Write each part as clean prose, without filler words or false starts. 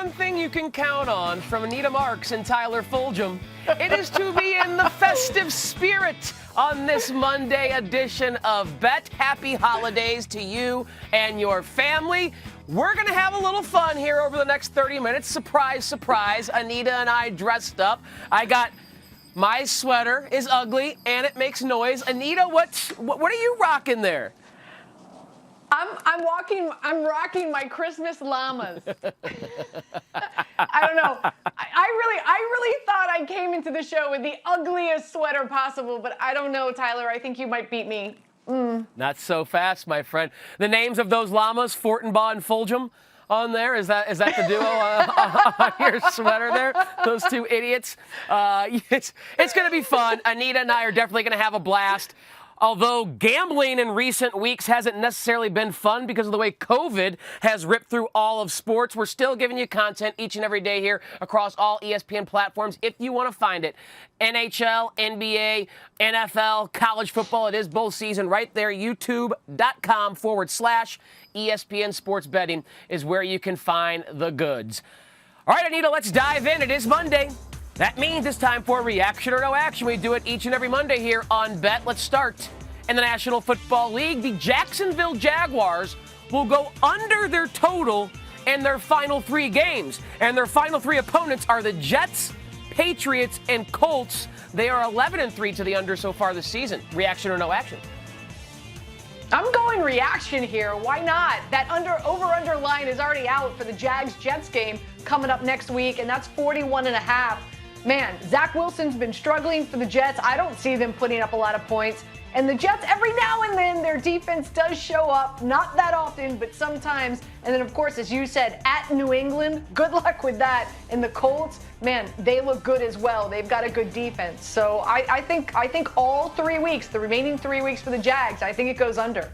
one thing you can count on from Anita Marks and Tyler Fulghum, it is to be in the festive spirit on this Monday edition of Bet. Happy holidays to you and your family. We're going to have a little fun here over the next 30 minutes. Surprise, surprise. Anita and I dressed up. I got my sweater is ugly and it makes noise. Anita, what are you rocking there? I'm rocking my Christmas llamas. I don't know. I really thought I came into the show with the ugliest sweater possible, but I don't know, Tyler. I think you might beat me. Not so fast, my friend. The names of those llamas, Fortenbaugh and Fulghum, on there. Is that the duo on your sweater there? Those two idiots. It's going to be fun. Anita and I are definitely going to have a blast. Although gambling in recent weeks hasn't necessarily been fun because of the way COVID has ripped through all of sports, we're still giving you content each and every day here across all ESPN platforms if you want to find it. NHL, NBA, NFL, college football, it is bowl season right there. YouTube.com/ESPN Sports Betting is where you can find the goods. All right, Anita, let's dive in. It is Monday. That means it's time for Reaction or No Action. We do it each and every Monday here on Bet. Let's start in the National Football League. The Jacksonville Jaguars will go under their total in their final three games. And their final three opponents are the Jets, Patriots, and Colts. They are 11-3 to the under so far this season. Reaction or No Action? I'm going reaction here. Why not? That over-under line is already out for the Jags-Jets game coming up next week, and that's 41.5. Man, Zach Wilson's been struggling for the Jets. I don't see them putting up a lot of points. And the Jets, every now and then, their defense does show up. Not that often, but sometimes. And then, of course, as you said, at New England, good luck with that. And the Colts, man, they look good as well. They've got a good defense. So I think all 3 weeks, the remaining 3 weeks for the Jags, I think it goes under.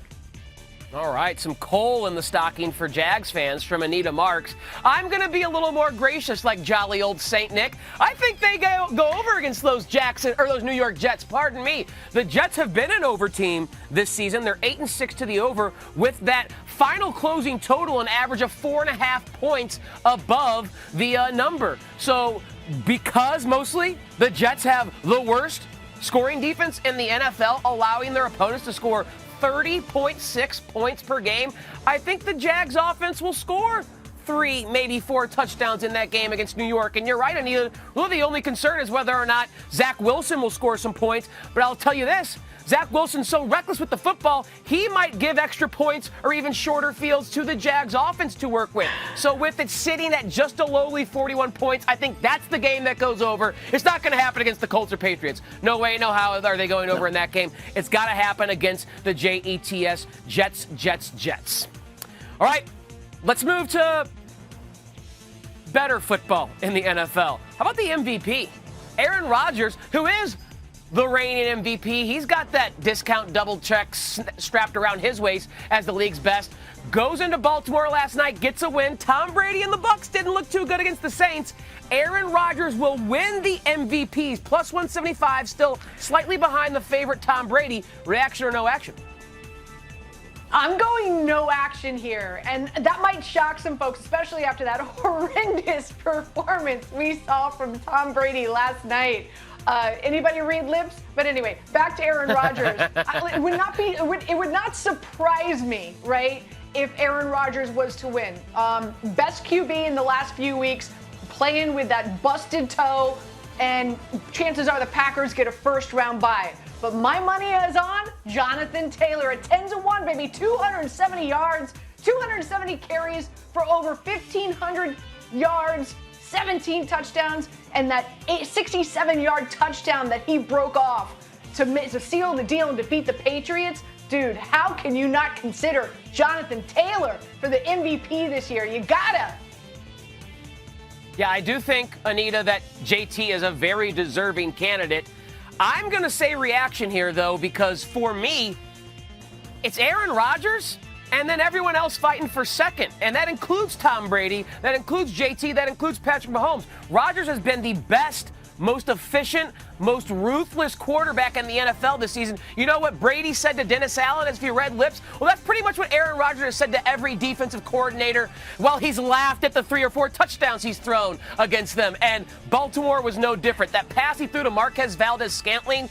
All right, some coal in the stocking for Jags fans from Anita Marks. I'm going to be a little more gracious like jolly old St. Nick. I think they go over against those those New York Jets. Pardon me. The Jets have been an over team this season. They're 8-6 to the over with that final closing total, an average of 4.5 points above the number. So because mostly the Jets have the worst scoring defense in the NFL, allowing their opponents to score 30.6 points per game, I think the Jags offense will score 3, maybe 4 touchdowns in that game against New York. And you're right, Anita. Well, the only concern is whether or not Zach Wilson will score some points. But I'll tell you this, Zach Wilson's so reckless with the football, he might give extra points or even shorter fields to the Jags offense to work with. So with it sitting at just a lowly 41 points, I think that's the game that goes over. It's not going to happen against the Colts or Patriots. No way, no how are they going over in that game. It's got to happen against the Jets, Jets. All right, let's move to better football in the NFL. How about the MVP? Aaron Rodgers, who is the reigning MVP. He's got that discount double check strapped around his waist as the league's best. Goes into Baltimore last night, gets a win. Tom Brady and the Bucs didn't look too good against the Saints. Aaron Rodgers will win the MVPs, plus 175, still slightly behind the favorite Tom Brady. Reaction or no action? I'm going no action here, and that might shock some folks, especially after that horrendous performance we saw from Tom Brady last night. Anybody read lips? But anyway, back to Aaron Rodgers. It would not surprise me, right, if Aaron Rodgers was to win. Best QB in the last few weeks, playing with that busted toe, and chances are the Packers get a first-round bye. But my money is on Jonathan Taylor at 10-1, baby. 270 yards, 270 carries for over 1,500 yards, 17 touchdowns, and that 67-yard touchdown that he broke off to seal the deal and defeat the Patriots. Dude, how can you not consider Jonathan Taylor for the MVP this year? You gotta. Yeah, I do think, Anita, that JT is a very deserving candidate. I'm going to say reaction here, though, because for me, it's Aaron Rodgers and then everyone else fighting for second. And that includes Tom Brady, that includes JT, that includes Patrick Mahomes. Rodgers has been the best most efficient, most ruthless quarterback in the NFL this season. You know what Brady said to Dennis Allen as if he read lips? Well, that's pretty much what Aaron Rodgers has said to every defensive coordinator while he's laughed at the 3 or 4 touchdowns he's thrown against them. And Baltimore was no different. That pass he threw to Marquez Valdes-Scantling,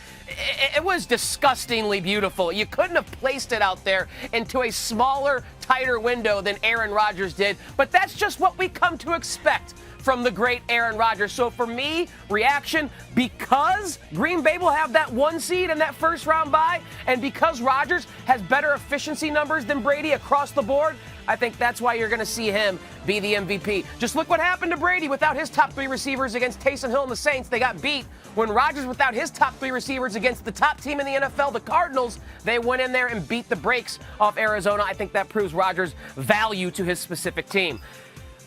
it was disgustingly beautiful. You couldn't have placed it out there into a smaller, tighter window than Aaron Rodgers did. But that's just what we come to expect from the great Aaron Rodgers. So for me, reaction, because Green Bay will have that 1 seed in that first round bye, and because Rodgers has better efficiency numbers than Brady across the board, I think that's why you're going to see him be the MVP. Just look what happened to Brady without his top 3 receivers against Taysom Hill and the Saints. They got beat. When Rodgers without his top 3 receivers against the top team in the NFL, the Cardinals, they went in there and beat the brakes off Arizona. I think that proves Rodgers' value to his specific team.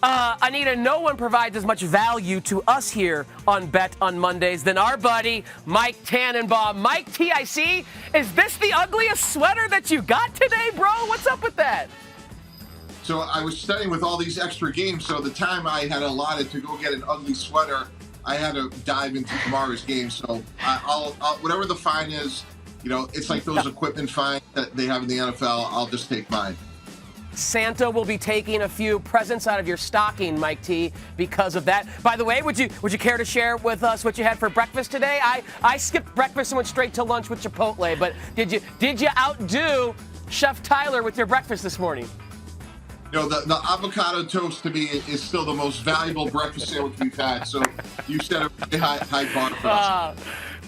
Anita, no one provides as much value to us here on Bet on Mondays than our buddy, Mike Tannenbaum. Mike TIC, is this the ugliest sweater that you got today, bro? What's up with that? So I was studying with all these extra games, so the time I had allotted to go get an ugly sweater, I had to dive into tomorrow's game. So I'll whatever the fine is, you know, it's like those equipment fines that they have in the NFL. I'll just take mine. Santa will be taking a few presents out of your stocking, Mike T, because of that. By the way, would you care to share with us what you had for breakfast today? I skipped breakfast and went straight to lunch with Chipotle, but did you outdo Chef Tyler with your breakfast this morning? You know, the avocado toast to me is still the most valuable breakfast sandwich we've had. So you set a really high bar for us.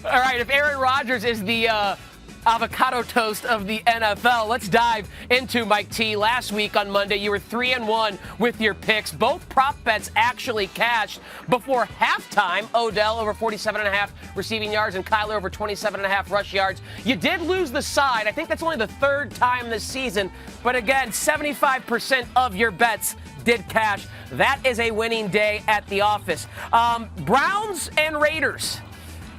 All right, if Aaron Rodgers is the avocado toast of the NFL, let's dive into Mike T. Last week on Monday, you were 3-1 with your picks. Both prop bets actually cashed before halftime. Odell over 47.5 receiving yards and Kyler over 27.5 rush yards. You did lose the side. I think that's only the 3rd time this season. But again, 75% of your bets did cash. That is a winning day at the office. Browns and Raiders.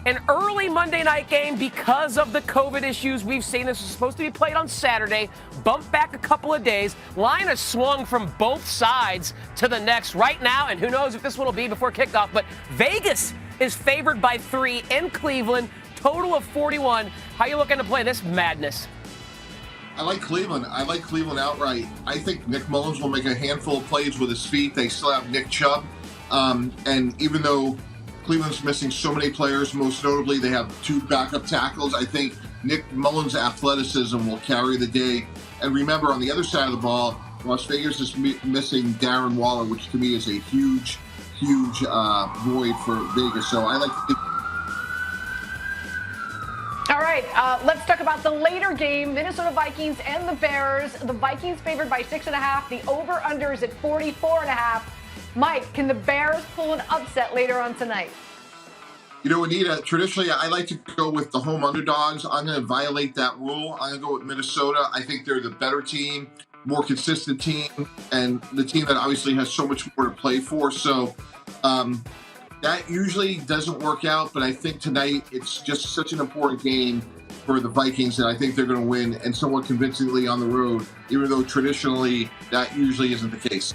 An early Monday night game because of the COVID issues we've seen. This was supposed to be played on Saturday, bumped back a couple of days. Line has swung from both sides to the next right now, and who knows if this one will be before kickoff. But Vegas is favored by 3 in Cleveland, total of 41. How you looking to play this madness? I like Cleveland. I like Cleveland outright. I think Nick Mullins will make a handful of plays with his feet. They still have Nick Chubb. And even though Cleveland's missing so many players, most notably they have 2 backup tackles, I think Nick Mullins' athleticism will carry the day. And remember, on the other side of the ball, Las Vegas is missing Darren Waller, which to me is a huge void for Vegas. So I like All right, let's talk about the later game, Minnesota Vikings and the Bears. The Vikings favored by 6.5. The over-under is at 44.5. Mike, can the Bears pull an upset later on tonight? You know, Anita, traditionally I like to go with the home underdogs. I'm going to violate that rule. I'm going to go with Minnesota. I think they're the better team, more consistent team, and the team that obviously has so much more to play for. So that usually doesn't work out, but I think tonight it's just such an important game for the Vikings, and I think they're going to win, and somewhat convincingly on the road, even though traditionally that usually isn't the case.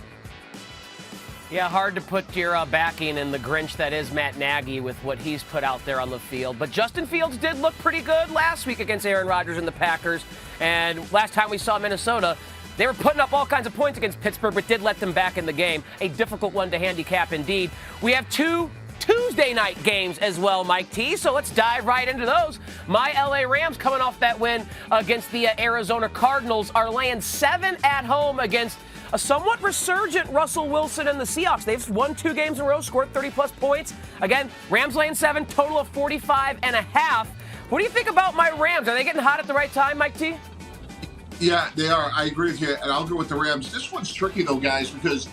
Yeah, hard to put your backing in the Grinch that is Matt Nagy with what he's put out there on the field. But Justin Fields did look pretty good last week against Aaron Rodgers and the Packers. And last time we saw Minnesota, they were putting up all kinds of points against Pittsburgh, but did let them back in the game. A difficult one to handicap indeed. We have 2 Tuesday night games as well, Mike T. So let's dive right into those. My LA Rams, coming off that win against the Arizona Cardinals, are laying 7 at home against a somewhat resurgent Russell Wilson and the Seahawks. They've won 2 games in a row, scored 30-plus points. Again, Rams laying 7, total of 45.5. What do you think about my Rams? Are they getting hot at the right time, Mike T? Yeah, they are. I agree with you, and I'll go with the Rams. This one's tricky, though, guys, because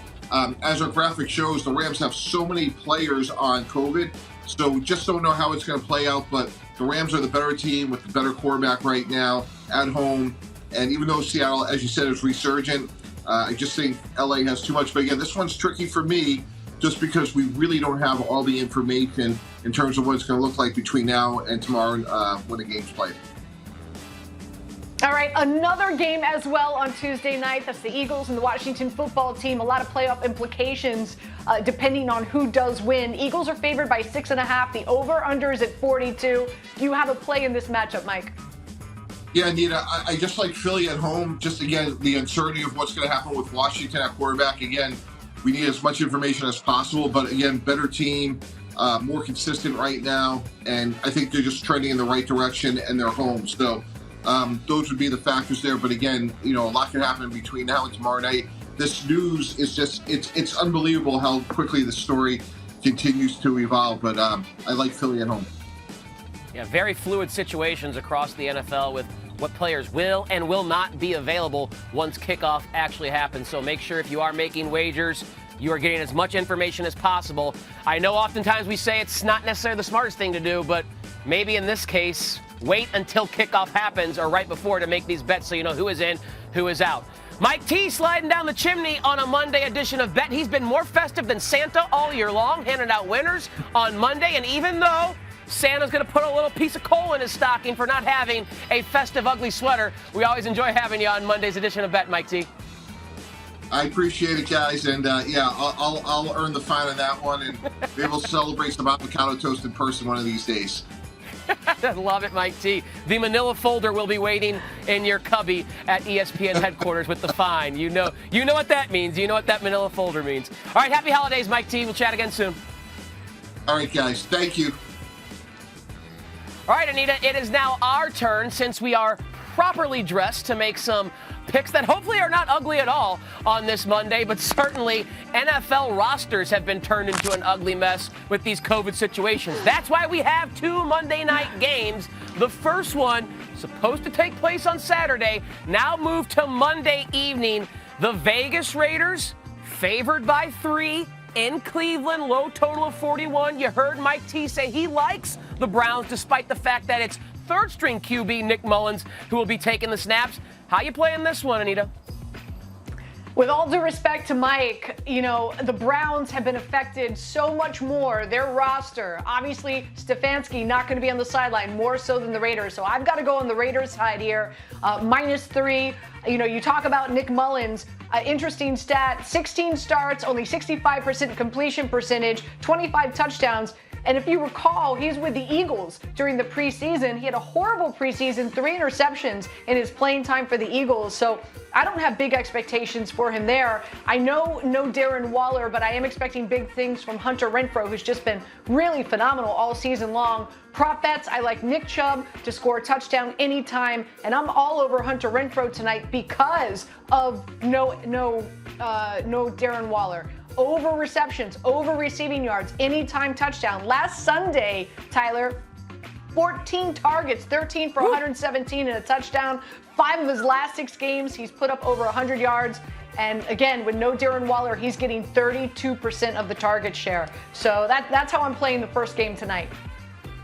as our graphic shows, the Rams have so many players on COVID, so just don't know how it's going to play out. But the Rams are the better team with the better quarterback right now at home. And even though Seattle, as you said, is resurgent, I just think LA has too much. But again, this one's tricky for me just because we really don't have all the information in terms of what it's going to look like between now and tomorrow when the game's played. All right, another game as well on Tuesday night. That's the Eagles and the Washington football team. A lot of playoff implications depending on who does win. Eagles are favored by 6.5. The over-under is at 42. Do you have a play in this matchup, Mike? Yeah, Anita, I just like Philly at home. Just, again, the uncertainty of what's going to happen with Washington at quarterback. Again, we need as much information as possible. But, again, better team, more consistent right now. And I think they're just trending in the right direction, and they're home. So those would be the factors there. But, again, a lot can happen between now and tomorrow night. This news is just, it's unbelievable how quickly the story continues to evolve. But I like Philly at home. Yeah, very fluid situations across the NFL with what players will and will not be available once kickoff actually happens. So make sure if you are making wagers, you are getting as much information as possible. I know oftentimes we say it's not necessarily the smartest thing to do, but maybe in this case, wait until kickoff happens or right before to make these bets so you know who is in, who is out. Mike T sliding down the chimney on a Monday edition of Bet. He's been more festive than Santa all year long, handing out winners on Monday. And even though Santa's going to put a little piece of coal in his stocking for not having a festive, ugly sweater, we always enjoy having you on Monday's edition of Bet, Mike T. I appreciate it, guys, and I'll earn the fine on that one, and maybe we'll celebrate some avocado toast in person one of these days. Love it, Mike T. The manila folder will be waiting in your cubby at ESPN headquarters with the fine. You know what that means. You know what that manila folder means. All right, happy holidays, Mike T. We'll chat again soon. All right, guys. Thank you. All right, Anita, it is now our turn since we are properly dressed to make some picks that hopefully are not ugly at all on this Monday, but certainly NFL rosters have been turned into an ugly mess with these COVID situations. That's why we have two Monday night games. The first one, supposed to take place on Saturday, now moved to Monday evening. The Vegas Raiders, favored by 3 in Cleveland, low total of 41. You heard Mike T say he likes the Browns despite the fact that it's third-string QB Nick Mullins who will be taking the snaps. How you playing this one, Anita? With all due respect to Mike, the Browns have been affected so much more. Their roster, obviously, Stefanski not going to be on the sideline, more so than the Raiders. So I've got to go on the Raiders side here. -3. You talk about Nick Mullins. Interesting stat, 16 starts, only 65% completion percentage, 25 touchdowns. And if you recall, he's with the Eagles during the preseason. He had a horrible preseason, 3 interceptions in his playing time for the Eagles. So I don't have big expectations for him there. I know no Darren Waller, but I am expecting big things from Hunter Renfrow, who's just been really phenomenal all season long. Prop bets, I like Nick Chubb to score a touchdown anytime, and I'm all over Hunter Renfrow tonight because of no Darren Waller. Over receptions, over receiving yards, anytime touchdown. Last Sunday, Tyler, 14 targets, 13 for 117 and a touchdown. 5 of his last 6 games, he's put up over 100 yards. And again, with no Darren Waller, he's getting 32% of the target share. So that's how I'm playing the first game tonight.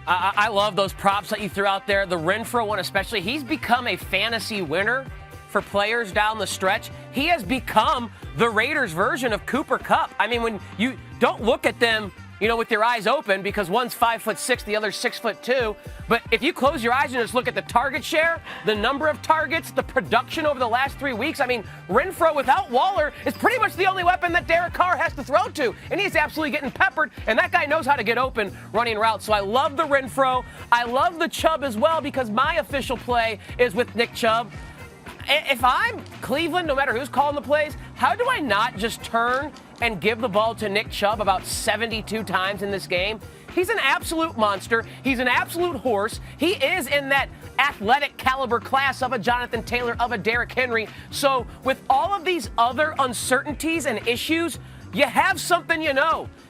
I love those props that you threw out there. The Renfrow one especially. He's become a fantasy winner for players down the stretch. He has become the Raiders version of Cooper Kupp. I mean, when you don't look at them, with your eyes open because one's 5'6", the other's 6'2". But if you close your eyes and just look at the target share, the number of targets, the production over the last 3 weeks, I mean, Renfrow without Waller is pretty much the only weapon that Derek Carr has to throw to. And he's absolutely getting peppered. And that guy knows how to get open running routes. So I love the Renfrow. I love the Chubb as well because my official play is with Nick Chubb. If I'm Cleveland, no matter who's calling the plays, how do I not just turn and give the ball to Nick Chubb about 72 times in this game? He's an absolute monster. He's an absolute horse. He is in that athletic caliber class of a Jonathan Taylor, of a Derrick Henry. So with all of these other uncertainties and issues, you have something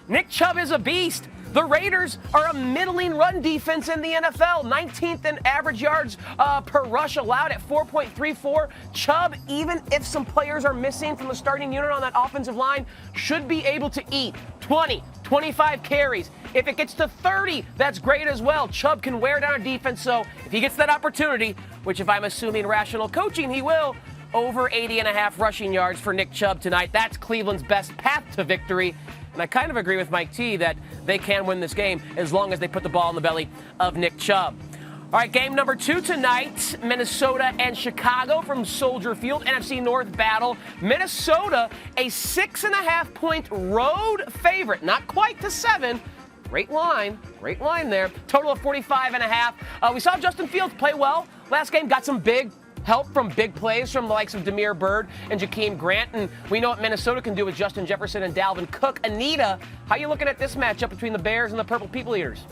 Nick Chubb is a beast. The Raiders are a middling run defense in the NFL, 19th in average yards per rush allowed at 4.34. Chubb, even if some players are missing from the starting unit on that offensive line, should be able to eat 20, 25 carries. If it gets to 30, that's great as well. Chubb can wear down a defense, so if he gets that opportunity, which if I'm assuming rational coaching, he will, over 80.5 rushing yards for Nick Chubb tonight. That's Cleveland's best path to victory. And I kind of agree with Mike T that they can win this game as long as they put the ball in the belly of Nick Chubb. All right, game number 2 tonight, Minnesota and Chicago from Soldier Field, NFC North battle. Minnesota, a 6.5-point road favorite, not quite to 7. Great line there. Total of 45.5. We saw Justin Fields play well last game, got some big help from big plays from the likes of Damiere Byrd and Jakeem Grant, and we know what Minnesota can do with Justin Jefferson and Dalvin Cook. Anita, how are you looking at this matchup between the Bears and the Purple People Eaters?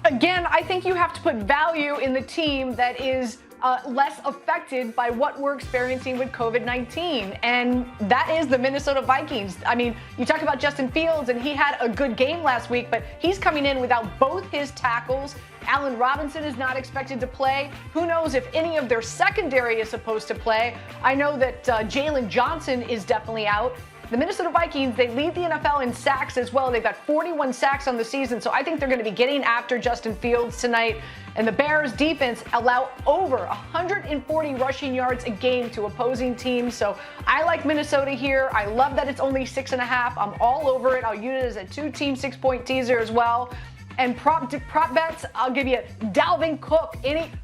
Again, I think you have to put value in the team that is less affected by what we're experiencing with COVID-19, and that is the Minnesota Vikings. I mean, you talk about Justin Fields, and he had a good game last week, but he's coming in without both his tackles. Allen Robinson is not expected to play. Who knows if any of their secondary is supposed to play? I know that Jalen Johnson is definitely out. The Minnesota Vikings, they lead the NFL in sacks as well. They've got 41 sacks on the season, so I think they're going to be getting after Justin Fields tonight. And the Bears defense allow over 140 rushing yards a game to opposing teams. So I like Minnesota here. I love that it's only 6.5. I'm all over it. I'll use it as a 2-team 6-point teaser as well. And prop bets, I'll give you Dalvin Cook.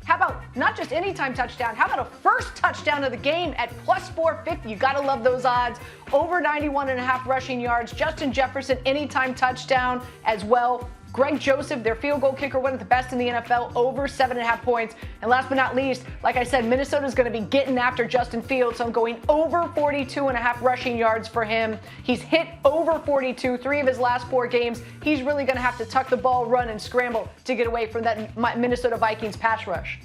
How about not just anytime touchdown? How about a first touchdown of the game at plus 450? You gotta love those odds. Over 91.5 rushing yards. Justin Jefferson, anytime touchdown as well. Greg Joseph, their field goal kicker, one of the best in the NFL, over 7.5 points. And last but not least, like I said, Minnesota's going to be getting after Justin Fields, so I'm going over 42.5 rushing yards for him. He's hit over 42 3 of his last 4 games. He's really going to have to tuck the ball, run, and scramble to get away from that Minnesota Vikings pass rush.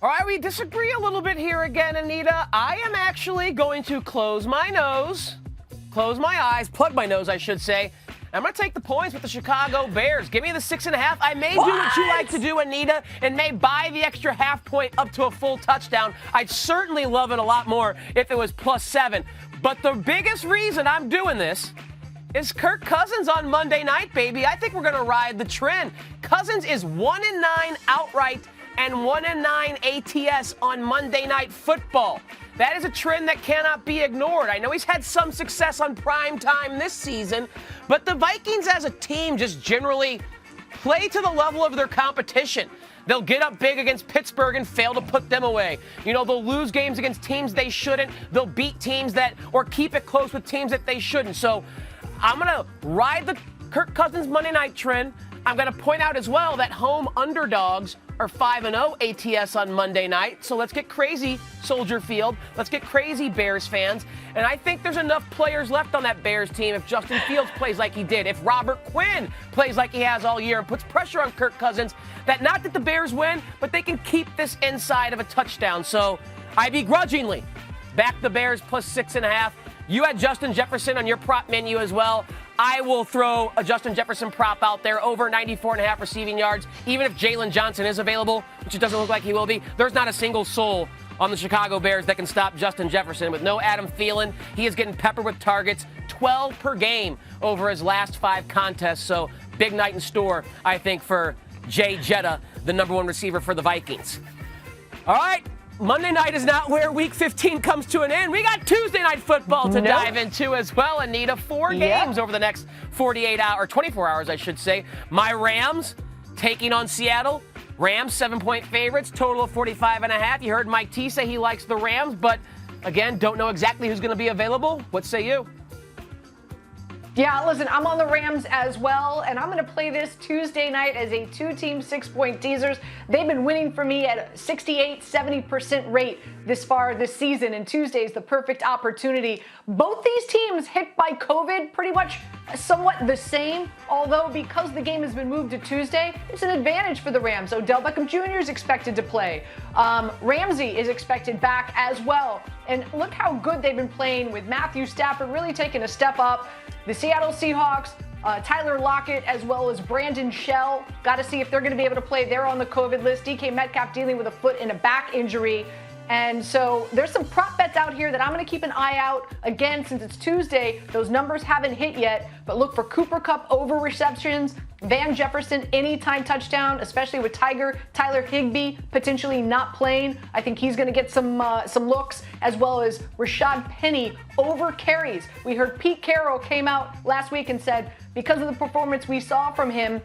All right, we disagree a little bit here again, Anita. I am actually going to close my eyes, plug my nose, I should say. I'm going to take the points with the Chicago Bears. Give me the 6.5. I may do what you like to do, Anita, and may buy the extra half point up to a full touchdown. I'd certainly love it a lot more if it was plus 7. But the biggest reason I'm doing this is Kirk Cousins on Monday night, baby. I think we're going to ride the trend. Cousins is 1-9 outright and 1-9 ATS on Monday Night Football. That is a trend that cannot be ignored. I know he's had some success on prime time this season, but the Vikings as a team just generally play to the level of their competition. They'll get up big against Pittsburgh and fail to put them away. You know, they'll lose games against teams they shouldn't. They'll beat teams or keep it close with teams that they shouldn't. So I'm going to ride the Kirk Cousins Monday night trend. I'm going to point out as well that home underdogs are 5-0 ATS on Monday night. So let's get crazy, Soldier Field. Let's get crazy, Bears fans. And I think there's enough players left on that Bears team if Justin Fields plays like he did, if Robert Quinn plays like he has all year and puts pressure on Kirk Cousins, that not that the Bears win, but they can keep this inside of a touchdown. So I begrudgingly back the Bears plus 6.5. You had Justin Jefferson on your prop menu as well. I will throw a Justin Jefferson prop out there, over 94.5 receiving yards. Even if Jalen Johnson is available, which it doesn't look like he will be, there's not a single soul on the Chicago Bears that can stop Justin Jefferson. With no Adam Thielen, he is getting peppered with targets, 12 per game over his last 5 contests. So big night in store, I think, for Jay Jetta, the number 1 receiver for the Vikings. All right. Monday night is not where Week 15 comes to an end. We got Tuesday Night Football to dive into as well, Anita. 4 games over the next 48 hours, or 24 hours, I should say. My Rams taking on Seattle. Rams 7-point favorites, total of 45.5. You heard Mike T say he likes the Rams, but again, don't know exactly who's going to be available. What say you? Yeah, listen, I'm on the Rams as well, and I'm going to play this Tuesday night as a 2-team 6-point teasers. They've been winning for me at a 68-70% rate this far this season, and Tuesday is the perfect opportunity. Both these teams hit by COVID pretty much somewhat the same, although because the game has been moved to Tuesday, it's an advantage for the Rams. Odell Beckham Jr. is expected to play. Ramsey is expected back as well. And look how good they've been playing with Matthew Stafford really taking a step up. The Seattle Seahawks, Tyler Lockett, as well as Brandon Shell. Got to see if they're going to be able to play. They're on the COVID list. DK Metcalf dealing with a foot and a back injury. And so there's some prop bets out here that I'm going to keep an eye out. Again, since it's Tuesday, those numbers haven't hit yet. But look for Cooper Kupp over receptions. Van Jefferson, anytime touchdown, especially with Tyler Higbee potentially not playing. I think he's going to get some looks, as well as Rashad Penny over carries. We heard Pete Carroll came out last week and said, because of the performance we saw from him,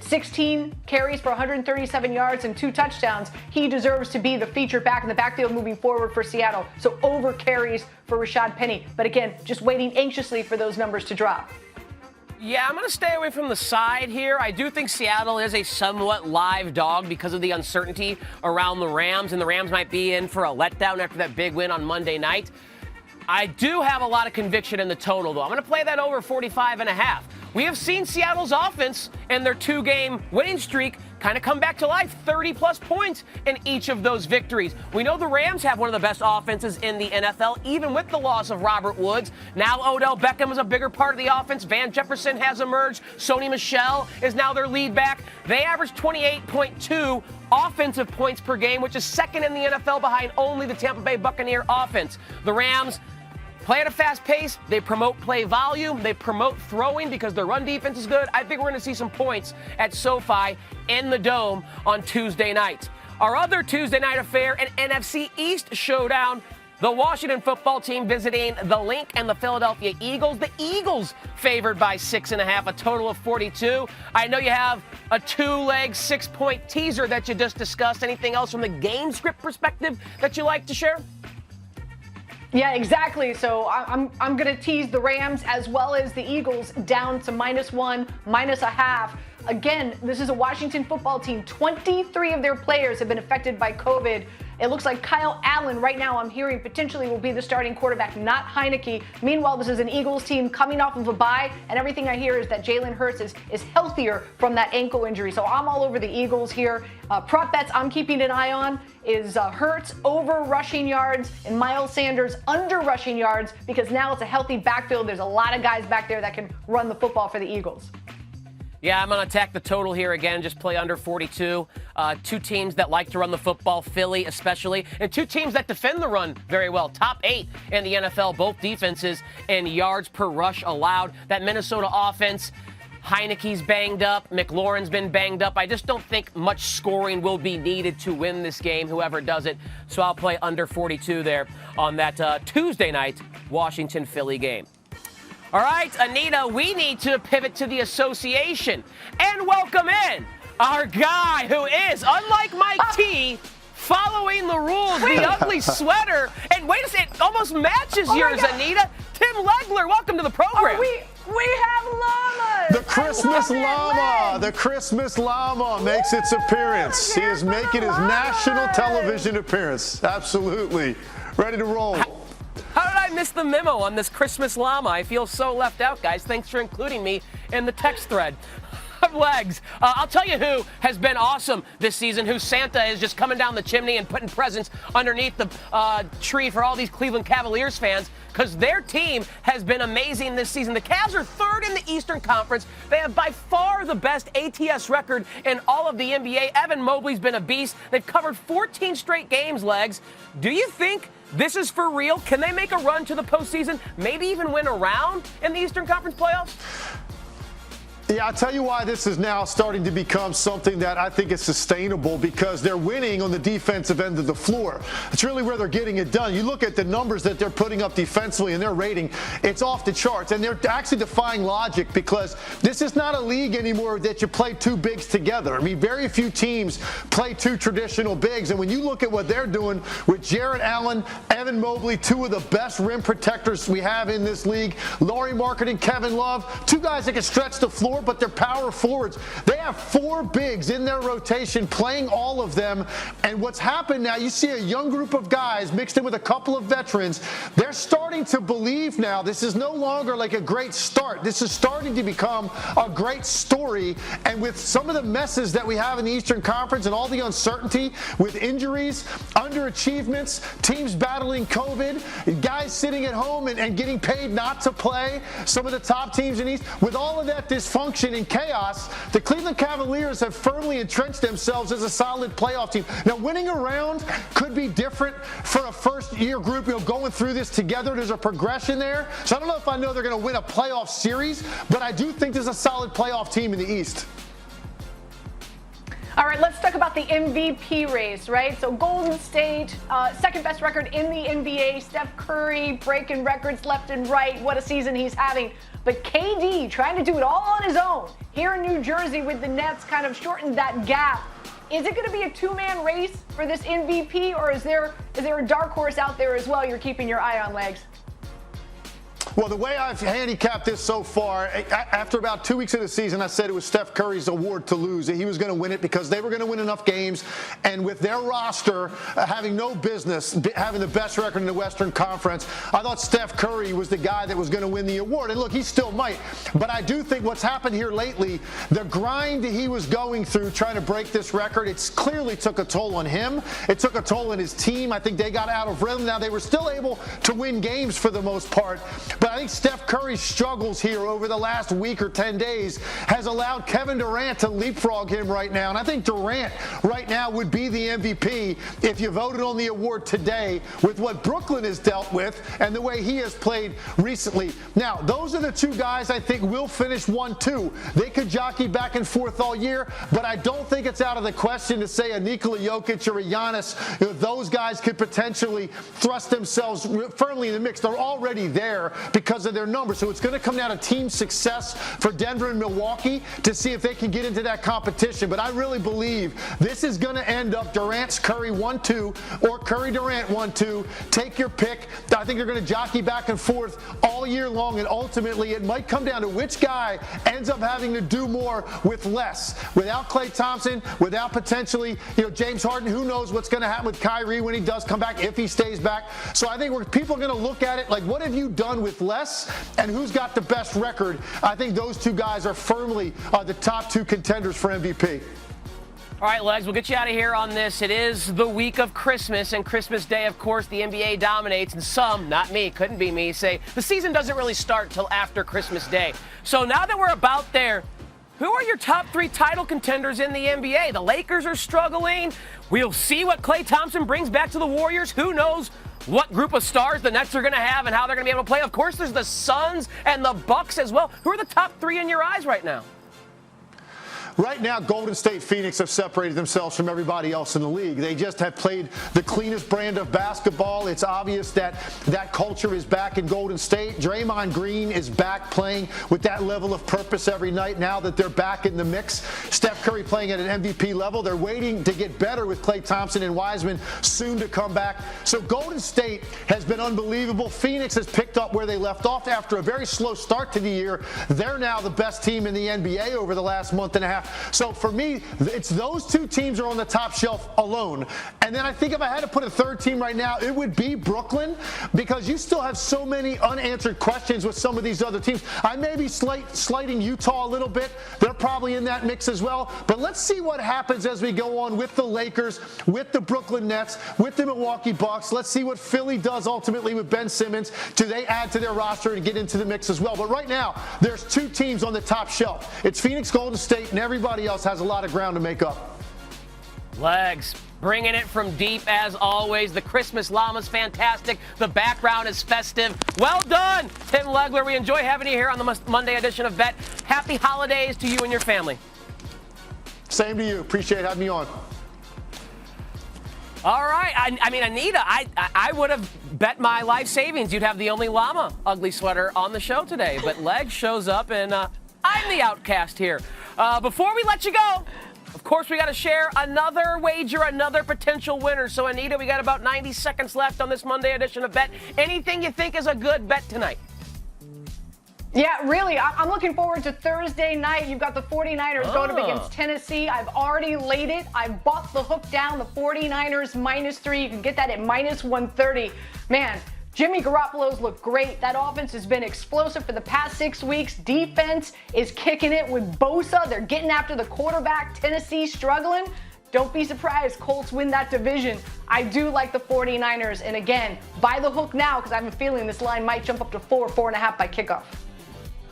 16 carries for 137 yards and 2 touchdowns, he deserves to be the featured back in the backfield moving forward for Seattle. So over carries for Rashad Penny. But again, just waiting anxiously for those numbers to drop. Yeah, I'm going to stay away from the side here. I do think Seattle is a somewhat live dog because of the uncertainty around the Rams, and the Rams might be in for a letdown after that big win on Monday night. I do have a lot of conviction in the total, though. I'm going to play that over 45.5. We have seen Seattle's offense and their 2-game winning streak kind of come back to life, 30-plus points in each of those victories. We know the Rams have one of the best offenses in the NFL, even with the loss of Robert Woods. Now Odell Beckham is a bigger part of the offense. Van Jefferson has emerged. Sony Michel is now their lead back. They average 28.2 offensive points per game, which is second in the NFL behind only the Tampa Bay Buccaneer offense. The Rams play at a fast pace. They promote play volume. They promote throwing because their run defense is good. I think we're going to see some points at SoFi in the Dome on Tuesday night. Our other Tuesday night affair, an NFC East showdown. The Washington football team visiting the Link and the Philadelphia Eagles. The Eagles favored by 6.5, a total of 42. I know you have a 2-leg, 6-point teaser that you just discussed. Anything else from the game script perspective that you like to share? Yeah, exactly. So I'm going to tease the Rams as well as the Eagles down to -1, -0.5. Again, this is a Washington football team. 23 of their players have been affected by COVID. It looks like Kyle Allen right now, I'm hearing, potentially will be the starting quarterback, not Heineke. Meanwhile, this is an Eagles team coming off of a bye, and everything I hear is that Jalen Hurts is healthier from that ankle injury. So I'm all over the Eagles here. Prop bets I'm keeping an eye on is Hurts over rushing yards and Miles Sanders under rushing yards, because now it's a healthy backfield. There's a lot of guys back there that can run the football for the Eagles. Yeah, I'm going to attack the total here again, just play under 42. 2 teams that like to run the football, Philly especially, and 2 teams that defend the run very well. Top 8 in the NFL, both defenses, in yards per rush allowed. That Minnesota offense, Heineke's banged up, McLaurin's been banged up. I just don't think much scoring will be needed to win this game, whoever does it. So I'll play under 42 there on that Tuesday night Washington-Philly game. All right, Anita, we need to pivot to the association and welcome in our guy who is, unlike Mike T, following the rules, the ugly sweater. And wait a second, it almost matches yours, Anita. Tim Legler, welcome to the program. We have llamas. The Christmas llama. The Christmas llama makes its appearance. He is making his national television appearance. Absolutely. Ready to roll. How did I miss the memo on this Christmas llama? I feel so left out, guys. Thanks for including me in the text thread. Legs. I'll tell you who has been awesome this season, who Santa is just coming down the chimney and putting presents underneath the tree for all these Cleveland Cavaliers fans, because their team has been amazing this season. The Cavs are 3rd in the Eastern Conference. They have by far the best ATS record in all of the NBA. Evan Mobley's been a beast. They've covered 14 straight games, Legs. Do you think this is for real? Can they make a run to the postseason, maybe even win a round in the Eastern Conference playoffs? Yeah, I'll tell you why this is now starting to become something that I think is sustainable, because they're winning on the defensive end of the floor. It's really where they're getting it done. You look at the numbers that they're putting up defensively and their rating, it's off the charts. And they're actually defying logic, because this is not a league anymore that you play 2 bigs together. I mean, very few teams play 2 traditional bigs. And when you look at what they're doing with Jarrett Allen, Evan Mobley, 2 of the best rim protectors we have in this league, Lauri Markkanen and Kevin Love, 2 guys that can stretch the floor, but they're power forwards. They have 4 bigs in their rotation, playing all of them. And what's happened now, you see a young group of guys mixed in with a couple of veterans. They're starting to believe now this is no longer like a great start. This is starting to become a great story. And with some of the messes that we have in the Eastern Conference and all the uncertainty with injuries, underachievements, teams battling COVID, guys sitting at home and getting paid not to play, some of the top teams in the East, with all of that dysfunction, dysfunction and chaos, the Cleveland Cavaliers have firmly entrenched themselves as a solid playoff team. Now, winning a round could be different for a first-year group, going through this together. There's a progression there. So I don't know if I know they're going to win a playoff series, but I do think there's a solid playoff team in the East. All right, let's talk about the MVP race, right? So Golden State, second best record in the NBA. Steph Curry breaking records left and right. What a season he's having. But KD trying to do it all on his own here in New Jersey with the Nets kind of shortened that gap. Is it going to be a two-man race for this MVP, or is there a dark horse out there as well you're keeping your eye on, Legs? Well, the way I've handicapped this so far, after about 2 weeks of the season, I said it was Steph Curry's award to lose, that he was going to win it because they were going to win enough games. And with their roster having no business having the best record in the Western Conference, I thought Steph Curry was the guy that was going to win the award. And look, he still might. But I do think what's happened here lately, the grind that he was going through trying to break this record, it clearly took a toll on him. It took a toll on his team. I think they got out of rhythm. Now, they were still able to win games for the most part. But I think Steph Curry's struggles here over the last week or 10 days has allowed Kevin Durant to leapfrog him right now. And I think Durant right now would be the MVP if you voted on the award today with what Brooklyn has dealt with and the way he has played recently. Now, those are the two guys I think will finish 1-2. They could jockey back and forth all year, but I don't think it's out of the question to say a Nikola Jokic or a Giannis, those guys could potentially thrust themselves firmly in the mix. They're already there because of their numbers. So it's going to come down to team success for Denver and Milwaukee to see if they can get into that competition. But I really believe this is going to end up Durant's Curry 1-2 or Curry Durant 1-2. Take your pick. I think they're going to jockey back and forth all year long, and ultimately it might come down to which guy ends up having to do more with less. Without Klay Thompson, without potentially James Harden, who knows what's going to happen with Kyrie when he does come back, if he stays back. So I think people are going to look at it like, what have you done with less and who's got the best record? I think those two guys are firmly the top two contenders for MVP. All right, Legs, we'll get you out of here on this. It is the week of Christmas, and Christmas Day, of course, the NBA dominates, and some, not me, couldn't be me, say the season doesn't really start till after Christmas Day. So now that we're about there, who are your top three title contenders in the NBA? The Lakers are struggling. We'll see what Klay Thompson brings back to the Warriors. Who knows what group of stars the Nets are going to have and how they're going to be able to play. Of course, there's the Suns and the Bucks as well. Who are the top three in your eyes right now? Right now, Golden State, Phoenix have separated themselves from everybody else in the league. They just have played the cleanest brand of basketball. It's obvious that that culture is back in Golden State. Draymond Green is back playing with that level of purpose every night now that they're back in the mix. Steph Curry playing at an MVP level. They're waiting to get better with Klay Thompson and Wiseman soon to come back. So Golden State has been unbelievable. Phoenix has picked up where they left off after a very slow start to the year. They're now the best team in the NBA over the last month and a half. So for me, it's those two teams are on the top shelf alone. And then I think if I had to put a third team right now, it would be Brooklyn, because you still have so many unanswered questions with some of these other teams. I may be slighting Utah a little bit. They're probably in that mix as well. But let's see what happens as we go on with the Lakers, with the Brooklyn Nets, with the Milwaukee Bucks. Let's see what Philly does ultimately with Ben Simmons. Do they add to their roster and get into the mix as well? But right now, there's two teams on the top shelf. It's Phoenix, Golden State, and everybody else has a lot of ground to make up. Legs, bringing it from deep as always. The Christmas llama's fantastic. The background is festive. Well done, Tim Legler. We enjoy having you here on the Monday edition of Bet. Happy holidays to you and your family. Same to you. Appreciate having me on. All right. I mean, Anita, I would have bet my life savings you'd have the only llama ugly sweater on the show today. But Legs shows up, and I'm the outcast here. Before we let you go, of course, we got to share another wager, another potential winner. So, Anita, we got about 90 seconds left on this Monday edition of Bet. Anything you think is a good bet tonight? Yeah, really. I'm looking forward to Thursday night. You've got the 49ers going up against Tennessee. I've already laid it. I've bought the hook down, the 49ers -3. You can get that at -130. Man, Jimmy Garoppolo's looked great. That offense has been explosive for the past 6 weeks. Defense is kicking it with Bosa. They're getting after the quarterback. Tennessee struggling. Don't be surprised Colts win that division. I do like the 49ers. And again, buy the hook now because I have a feeling this line might jump up to 4.5 by kickoff.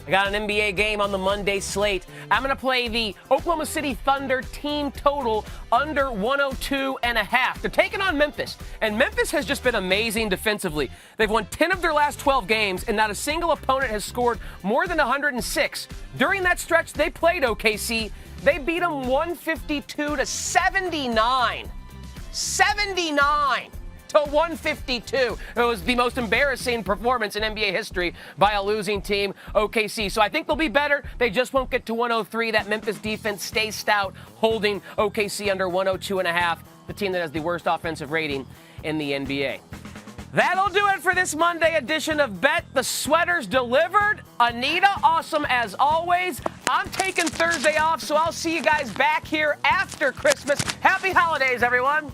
I got an NBA game on the Monday slate. I'm going to play the Oklahoma City Thunder team total under 102.5. They're taking on Memphis, and Memphis has just been amazing defensively. They've won 10 of their last 12 games, and not a single opponent has scored more than 106. During that stretch, they played OKC. They beat them 152-79. 79 to 152. It was the most embarrassing performance in NBA history by a losing team, OKC. So I think they'll be better. They just won't get to 103. That Memphis defense stays stout, holding OKC under 102.5, the team that has the worst offensive rating in the NBA. That'll do it for this Monday edition of Bet. The sweaters delivered. Anita, awesome as always. I'm taking Thursday off, so I'll see you guys back here after Christmas. Happy holidays, everyone.